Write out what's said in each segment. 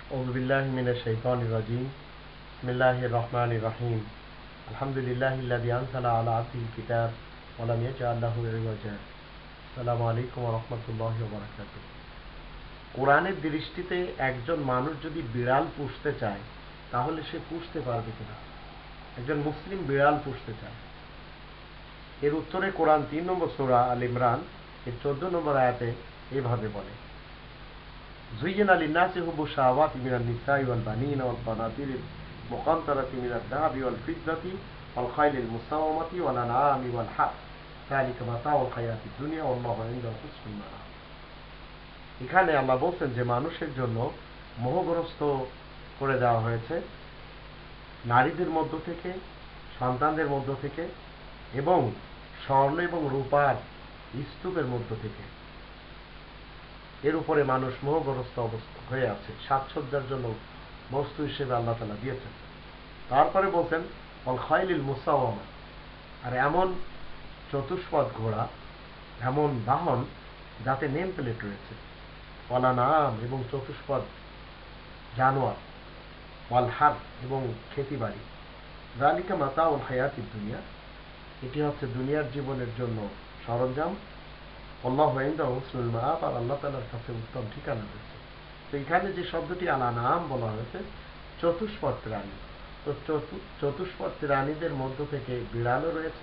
أعوذ بالله من الشيطان الرجيم بسم الله الرحمن الرحيم الحمد لله الذي أنزل على عبده الكتاب ولم يجعل له عوجا السلام عليكم ورحمة الله وبركاته। কোরআনের দৃষ্টিতে একজন মানুষ যদি বিড়াল পুষতে চায় তাহলে সে পুষতে পারবে কিনা? একজন মুসলিম বিড়াল পুষতে চায়, এর উত্তরে কোরআন 3 নম্বর সূরা আল ইমরান এর 14 নম্বর আয়াতে এভাবে বলে, زين للناس حب الشهوات من النساء والبنين والقناطير المقنطرة من الذهب والفضة والخيل المسومة والأنعام والحرث ذلك متاع الحياة الدنيا والله عنده حسن المآب। এখানে আল্লাহ বলছেন যে মানুষের জন্য মোহগ্রস্ত করে দেওয়া হয়েছে নারীদের মধ্য থেকে, সন্তানদের মধ্য থেকে এবং স্বর্ণ এবং রূপার স্তূপের মধ্য থেকে। এর উপরে মানুষ মোহগ্রস্ত অবস্থা হয়ে আছে, সাজসজ্জার জন্য বস্তু হিসেবে আল্লাহ তাআলা দিয়েছেন। তারপরে বলছেন অল খাইলিল মুসাওয়ামা, আর এমন চতুষ্পদ ঘোড়া, এমন বাহন যাতে নেম প্লেট রয়েছে, ওয়ালা নাম এবং চতুষ্পদ জানোয়ার, ওয়াল হার এবং খেতিবাড়ি, যালিকা মাতাউল হায়াতিদ দুনিয়া, এটি হচ্ছে দুনিয়ার জীবনের জন্য সরঞ্জাম, আল্লাহু ইনদাহু হুসনুল মাআব, আর আল্লাহ তাআলার কাছে উত্তম ঠিকানা রয়েছে। তো এখানে যে শব্দটি আলা নাম বলা হয়েছে চতুষ্পদ প্রাণী, তো চতুষ্পদ প্রাণীদের মধ্য থেকে বিড়ালও রয়েছে।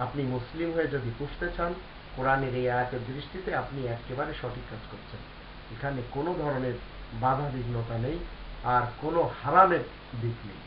আপনি মুসলিম হয়ে যদি পুষতে চান, কোরআনের এই আয়াতের দৃষ্টিতে আপনি একেবারে সঠিক কাজ করছেন। এখানে কোনো ধরনের বাধা বিঘ্নতা নেই আর কোনো হারামের দিক নেই।